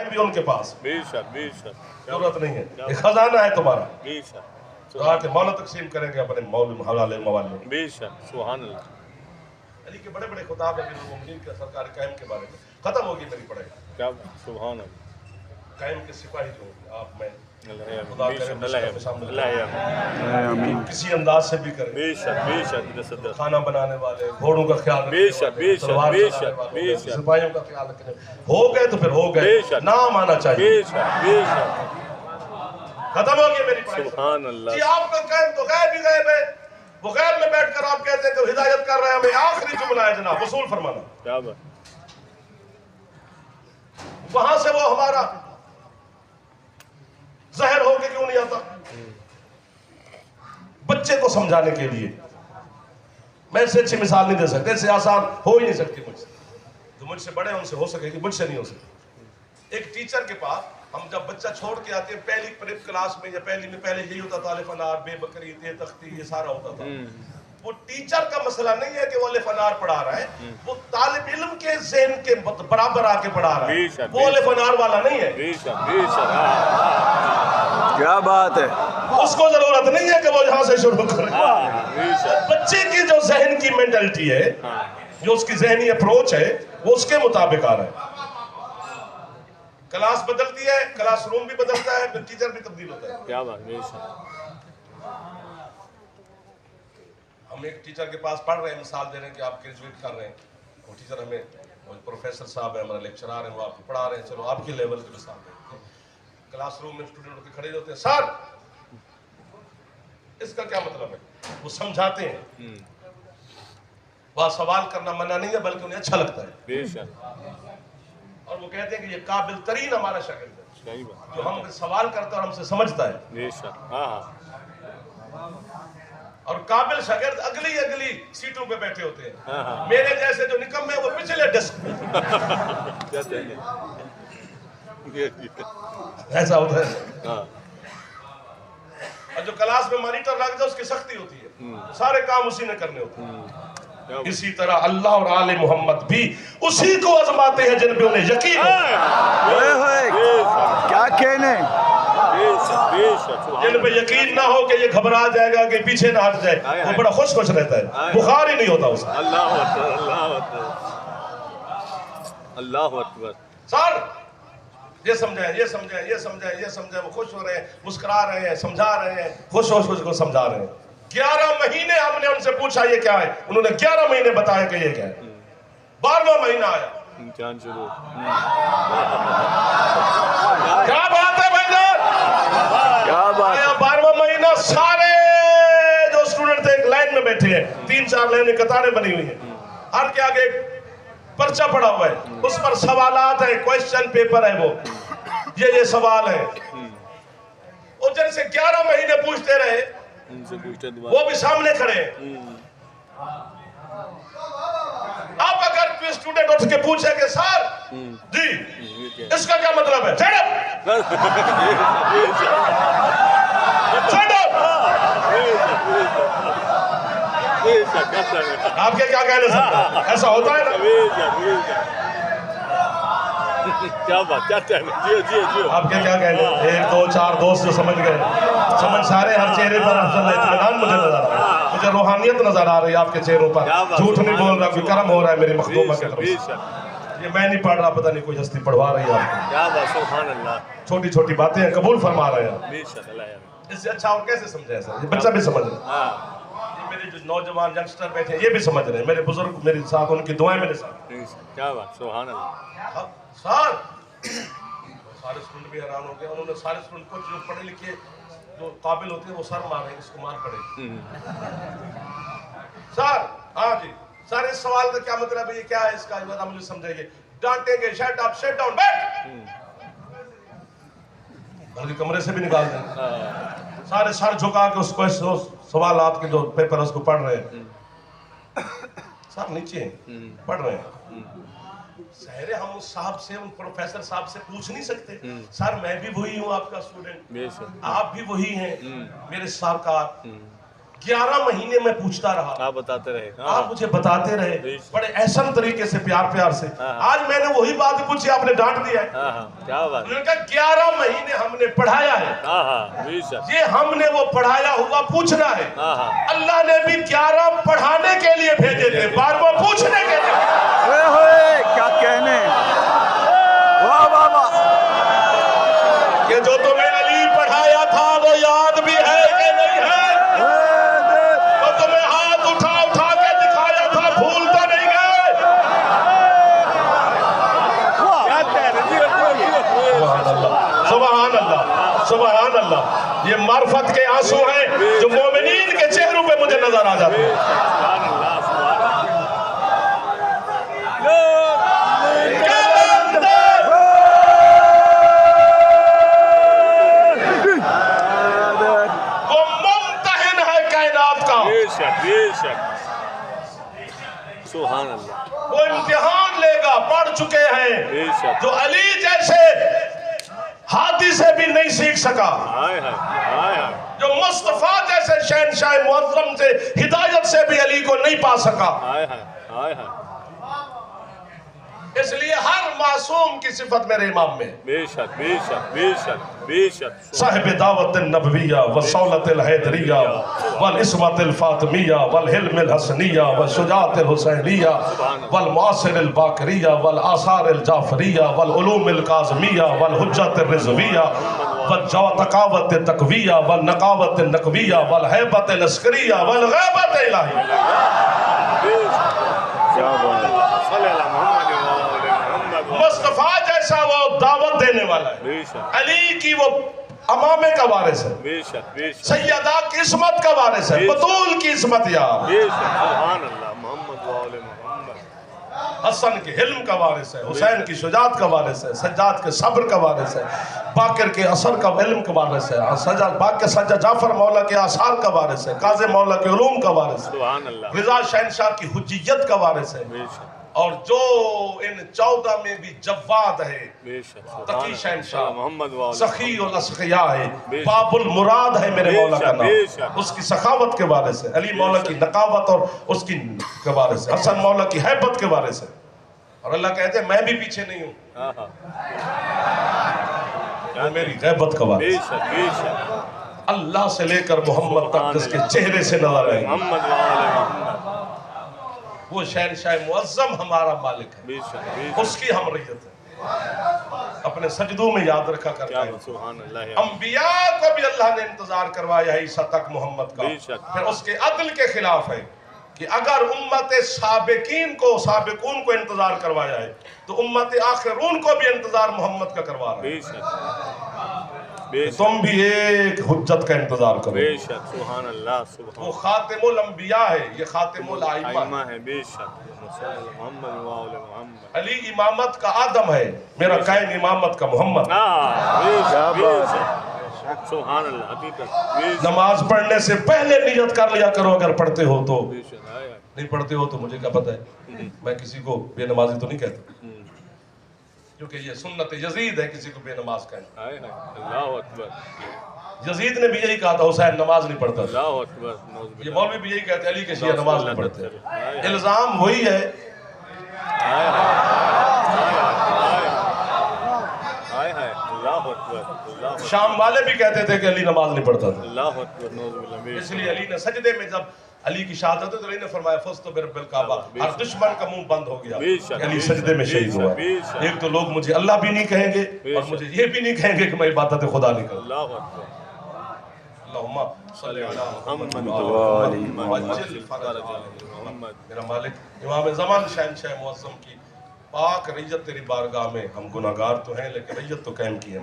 بھی ان کے پاس بے شک بے شک ضرورت نہیں ہے، یہ خزانہ ہے تمہارا، بے شک تو آ کے مولا تقسیم کریں گے اپنے مولم حوالے موالے. بے شک سبحان اللہ. علی کے بڑے بڑے خطاب ہیں میرے مومنین کے سرکار قائم کے بارے میں. ختم ہوگی میری پڑھائی. کیا سبحان اللہ. قائم کے سپاہی جو آپ میں اللہ خدا کرے مشکل کے سامنے کسی انداز سے بھی کریں. بے شک بے شک کھانا بنانے والے، گھوڑوں کا خیال بے شک رکھنے بے والے، شک تلوار بے چلانے شک والوں بے کا، شک سپاہیوں کا خیال رکھنے. ہو گئے تو پھر ہو بے گئے، شک نام آنا چاہیے. بے شک بے شک ختم ہو گئی میری پڑھائی. سبحان اللہ. جی آپ کا قائم تو غیب ہی غیب ہے. وہ غیب میں بیٹھ کر آپ کہتے ہیں کہ ہدایت کر رہے ہیں ہمیں. آخری جملہ ہے جناب وصول فرمانا. کیا بات. وہاں سے وہ ہمارا ظاہر ہو کے کیوں نہیں آتا بچے کو سمجھانے کے لیے. میں اس سے اچھی مثال نہیں دے سکتے، اس سے آسان ہو ہی نہیں سکتی مجھ سے. جو مجھ سے بڑے ہیں ان سے ہو سکے گی، مجھ سے نہیں ہو سکتی. ایک ٹیچر کے پاس ہم جب بچہ چھوڑ کے آتے ہیں پہلی پریپ کلاس میں یا پہلی میں پہلے یہی ہوتا تھا الف انار بے بکری تے تختی، یہ سارا ہوتا تھا. وہ ٹیچر کا مسئلہ نہیں ہے کہ وہ الف انار پڑھا رہا ہے، وہ طالب علم کے ذہن کے برابر آ کے پڑھا رہا ہے. وہ الف انار والا نہیں ہے. بے شک بے شک. کیا بات ہے. اس کو ضرورت نہیں ہے کہ وہ یہاں سے شروع کرے. بچے کی جو ذہن کی مینٹلٹی ہے، جو اس کی ذہنی اپروچ ہے، وہ اس کے مطابق آ رہا ہے. کلاس بدلتی ہے، کلاس روم بھی بدلتا ہے، پھر ٹیچر بھی تبدیل ہوتا ہے. کیا بات. بے شک. ہم ایک ٹیچر کے پاس پڑھ رہے ہیں، مثال دے رہے ہیں کہ آپ گریجویٹ کر رہے ہیں. وہ ٹیچر ہمیں، وہ پروفیسر صاحب ہیں، ہمارا لیکچرار ہیں، وہ آپ کو پڑھا رہے ہیں. چلو آپ کی لیول کے مثال دیں. کلاس روم میں اسٹوڈنٹ اٹھ کے کھڑے ہوتے ہیں، سر اس کا کیا مطلب ہے؟ وہ سمجھاتے ہیں. وہاں سوال کرنا منع نہیں ہے، بلکہ انہیں اچھا لگتا ہے. بے شک. اور وہ کہتے ہیں کہ یہ قابل ترین ہمارا شاگرد ہے، صحیح بات. جو ہم سوال کرتا ہے اور ہم سے سمجھتا ہے. بے شک. ہاں. اور قابل شاگرد اگلی سیٹوں پہ بیٹھے ہوتے ہیں. میرے جیسے جو نکمے وہ پچھلے ڈیسک پہ. ایسا ہوتا ہے. اور جو کلاس میں مانیٹر لگ جائے اس کی سختی ہوتی ہے، سارے کام اسی نے کرنے ہوتے ہیں. اسی طرح اللہ اور آل محمد بھی اسی کو آزماتے ہیں جن پہ انہیں یقین ہو. کیا کہنے. جن پہ یقین نہ ہو کہ یہ گھبرا جائے گا کہ پیچھے نہ ہٹ جائے، وہ بڑا خوش رہتا ہے، بخار ہی نہیں ہوتا اس کا. اللہ اکبر اللہ اکبر اللہ اکبر. سر یہ سمجھائیں، یہ سمجھائیں، یہ سمجھائیں، یہ سمجھائیں. وہ خوش ہو رہے ہیں، مسکرا رہے ہیں، سمجھا رہے ہیں، خوش کو سمجھا رہے ہیں. 11 مہینے ہم نے ان سے پوچھا یہ کیا ہے، انہوں نے 11 مہینے بتایا کہ یہ کیا ہے. 12واں مہینہ آیا، امتحان شروع. کیا بات ہے بھائی جان. کیا بات ہے. 12واں مہینہ سارے جو اسٹوڈنٹ تھے ایک لائن میں بیٹھے ہیں، 3-4 لائنیں قطاریں بنی ہوئی ہیں. ہر کے آگے ایک پرچہ پڑا ہوا ہے، اس پر سوالات ہیں، کوئسچن پیپر ہے. وہ یہ سوال ہے. اور جن سے 11 مہینے پوچھتے رہے، وہ بھی سامنے کھڑے ہیں. اب اگر کوئی اسٹوڈنٹ اٹھ کے پوچھے کہ سر جی اس کا کیا مطلب ہے، آپ کے کیا کہنے سکتے ہیں؟ ایسا ہوتا ہے نا. کیا بات. جی آپ کے کیا کہنے؟ 1 2 4 دوست جو سمجھ گئے، سمجھ سارے. ہر چہرے پر اطمینان مجھے نظر آ رہا ہے، مجھے روحانیت نظر آ رہی ہے آپ کے چہروں پر. جھوٹ نہیں بول رہا، کوئی کرم ہو رہا ہے میری مخدومہ کی طرف سے. یہ میں نہیں پڑھ رہا، پتہ نہیں کوئی ہستی پڑھوا رہی ہے آپ کو. کیا بات. سبحان اللہ. چھوٹی چھوٹی باتیں قبول فرما رہے ہیں. بے شک. اللہ. اس سے اچھا اور کیسے سمجھے سر؟ یہ بچہ بھی سمجھ رہا ہے، میرے جو نوجوان ینگسٹر بیٹھے ہیں یہ بھی سمجھ رہے ہیں، میرے بزرگ میرے ساتھ، ان کی دعائیں میرے ساتھ. کیا بات. سبحان اللہ. سر سارے اسٹوڈنٹ بھی حیران ہو گئے. انہوں نے سارے اسٹوڈنٹ کو جو پڑھے لکھے جو قابل ہوتے ہیں وہ سر مار رہے ہیں، اس کو مار پڑے. سر ہاں جی سر اس سوال کا کیا مطلب ہے، یہ کیا ہے، اس کا مجھے سمجھائیے. ڈانٹیں گے، شٹ اپ، سٹ ڈاؤن، بیٹھ. بلکہ کمرے سے بھی نکال دیں. سارے سر جھکا کے اس کو سوالات کے جو پیپر اس کو پڑھ رہے ہیں. سر نیچے پڑھ رہے ہیں. ظاہر ہم اس صاحب سے، ان پروفیسر صاحب سے پوچھ نہیں سکتے سر میں بھی وہی ہوں آپ کا اسٹوڈنٹ، آپ بھی وہی ہیں میرے سرکار. 11 مہینے میں پوچھتا رہا, آپ بتاتے رہے. آپ مجھے بتاتے رہے بڑے احسن طریقے سے, پیار سے. آج میں نے وہی بات پوچھی, آپ نے ڈانٹ دیا ہے. کیا بات. انہوں نے کہا 11 مہینے ہم نے پڑھایا ہے, یہ ہم نے وہ پڑھایا ہوا پوچھنا ہے. اللہ نے بھی 11 پڑھانے کے لیے بھیجے تھے, 12واں پوچھنے کے لیے. کیا کہنے, واہ واہ واہ. کہ جو تمہیں علی پڑھایا تھا وہ یاد بھی ہے کہ نہیں ہے, جو تمہیں ہاتھ اٹھا کے دکھایا تھا بھول تو نہیں گئے. سبحان اللہ, سبحان اللہ. یہ معرفت کے آنسو ہیں جو مومنین کے چہروں پہ مجھے نظر آ جاتے ہیں. وہ ممتحن ہے کائنات کا, سبحان اللہ. وہ امتحان لے گا. پڑھ چکے ہیں جو علی جیسے ہادی سے بھی نہیں سیکھ سکا, جو مصطفیٰ جیسے شہنشاہ معظم سے ہدایت سے بھی علی کو نہیں پا سکا. اس لیے ہر معصوم کی صفت میرے امام میں, بے شک بے شک بے شک بے شک. صاحب دعوت النبویہ والصولت الحیدریہ والعصمت الفاطمیہ والحلم الحسنیہ والشجاعت الحسینیہ والمعاصر الباکریہ والآثار الجعفریہ والعلوم القاظمیہ والحجت الرضویہ والتقاوت التقویہ والنقاوت النقویہ والہیبت العسکریہ والغیبت الہیہ. مصطفیٰ جیسا وہ دعوت دینے والا ہے, علی کی وہ امامے کا وارث ہے, سیدہ کی عصمت کا وارث ہے, بطول کی عصمت یار, حسن کے حلم کا وارث ہے, حسین کی شجاعت کا وارث ہے, سجاد کے صبر کا وارث ہے, باقر کے اثر کا علم کا وارث ہے, باقر سجاد جعفر مولا کے آثار کا وارث ہے, قاضی مولا کے علوم کا وارث ہے, رضا شہنشاہ کی حجیت کا وارث ہے, اور جو ان 14 میں بھی جواد ہے, تقی شہنشاہ, سخی الاسخیاء ہے, باب المراد ہے میرے مولا کا نام, اس کی سخاوت کے وارث ہے, علی مولا کی نقاوت اور اس کی کے وارث ہے, حسن مولا کی حیبت کے وارث ہے. اور اللہ کہتے ہیں میں بھی پیچھے نہیں ہوں, وہ میری غیبت کا وارث ہے. اللہ سے لے کر محمد تک جس کے چہرے سے نظر آئیں گے, وہ شہنشاہ معظم ہمارا مالک ہے, اس کی ہم ریت ہے. اپنے سجدوں میں یاد رکھا کرتا ہے, انبیاء کو بھی اللہ نے انتظار کروایا ہے عیسیٰ تک محمد کا. پھر اس کے عدل کے خلاف ہے کہ اگر امت سابقین کو سابقون کو انتظار کروایا ہے تو امت آخرون کو بھی انتظار محمد کا کروا رہا ہے. تم بھی ایک حجت کا انتظار کرو. بے شک, سبحان اللہ, سبحان. وہ خاتم الانبیاء ہے, یہ خاتم الائمہ ہے. بے شک, محمد محمد. علی امامت کا آدم ہے, میرا قائم امامت کا محمد. سبحان اللہ, حقیقت. نماز پڑھنے سے پہلے نیت کر لیا کرو, اگر پڑھتے ہو تو. نہیں پڑھتے ہو تو مجھے کیا پتہ ہے, میں کسی کو بے نمازی تو نہیں کہتا, کیونکہ یہ سنت یزید ہے کسی کو بے نماز کہنا. اللہ اکبر. یزید نے بھی یہی کہا تھا حسین نماز نہیں پڑھتا. اللہ اکبر. یہ مولوی بھی یہی کہتے ہیں علی کے شیعہ نماز نہیں پڑھتے. الزام وہی ہے. شام والے بھی کہتے تھے کہ علی نماز نہیں پڑھتا تھا. اللہ اکبر. اس لیے علی نے سجدے میں جب علی کی شہادت تو علی نے فرمایا فزت برب الکعبہ, ہر دشمن کا منہ بند ہو گیا, علی سجدے میں شہید ہوا. ایک تو لوگ مجھے اللہ بھی نہیں کہیں گے اور مجھے یہ بھی نہیں کہیں گے کہ میں عبادت خدا نہیں کروں. اللہ اکبر. اللہم صلی علی محمد وعجل فرج محمد. میرا مالک امام زمان شہنشاہ معظم کی پاک ریت تیری بارگاہ میں, ہم گناہگار تو ہیں لیکن ریت تو قائم کی ہے,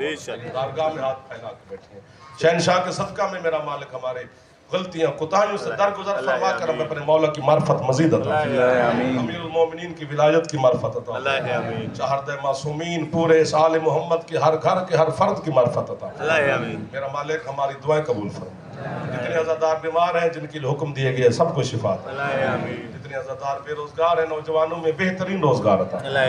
بارگاہ میں ہاتھ پھیلا کے بیٹھے ہیں. شہنشاہ کے صدقہ میں میرا مالک ہمارے غلطیاں کوتاہیوں سے درگزر فرما کر ہمیں اپنے مولا کی معرفت مزید عطا فرما. امیر المومنین کی ولایت کی معرفت عطا فرما. چہردہ معصومین پورے اس آل محمد کی ہر گھر کے ہر فرد کی معرفت عطا فرما. میرا مالک ہماری دعائیں قبول فرما. جتنے عزادار بیمار ہیں جن کے لیے حکم دیے گئے سب کو شفا عطا فرما. جتنے عزادار بے روزگار ہیں نوجوانوں میں بہترین روزگار عطا فرما.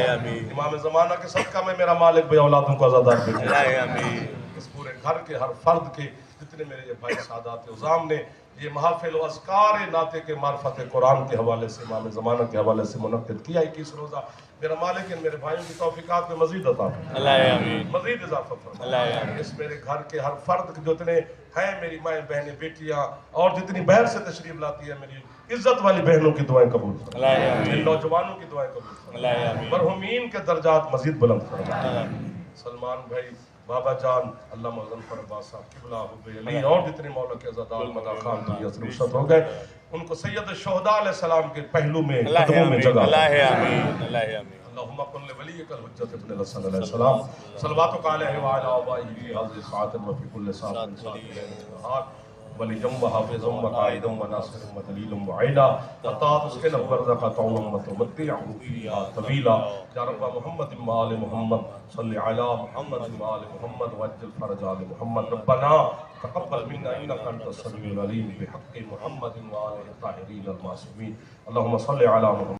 امام زمانہ کے صدقہ میں میرا مالک بے اولادوں کو عزادار بھیجے. اس پورے گھر کے ہر فرد کے جتنے میرے یہ بھائی سادات عظام نے یہ محافل و اذکار ناطق کے معرفت قرآن کے حوالے سے امام زمانہ کے حوالے سے منعقد کیا 21 روزہ. میرا مالک ان میرے بھائیوں کی توفیقات میں مزید عطا فرمائے, اللہ آمین, مزید اضافہ فرمائے. اللہ آمین. اس میرے گھر کے ہر فرد جو اتنے ہیں, میری مائیں بہنیں بیٹیاں اور جتنی باہر سے تشریف لاتی ہے, میری عزت والی بہنوں کی دعائیں قبول فرمائے, اللہ آمین, ان نوجوانوں کی دعائیں قبول فرمائے, اللہ آمین, مرحومین کے درجات مزید بلند فرمائے. اللہ آمین. سلمان بھائی, بابا جان علامہ غلفر عباس صاحب قبلہ حب علی اور جتنے مولا کے عزادار مدا خان دنیا سے رخصت ہو گئے, ان کو سید الشہداء علیہ السلام کے پہلو میں قدموں میں جگہ. اللہ آمین, اللہ آمین. اللہم کن لولیک الحجت ابن الحسن علیہ السلام صلواتک علیہ وعلی آبائہ فی حاضر ساعت وفی کل ساعت ساعت ولیم و حافظم و قائدم و ناصرم و دلیلم و عیلا تطاعت اس کے نبور زقاتعم و تمتعہ فیہا طویلا. یا رب محمد و آل محمد صلی علی محمد و آل محمد وعجل فرج آل محمد. ربنا تقبل منا انک انت السمیع العلیم بحق محمد و آل الطاہرین المعصومین. اللہم صلی علی محمد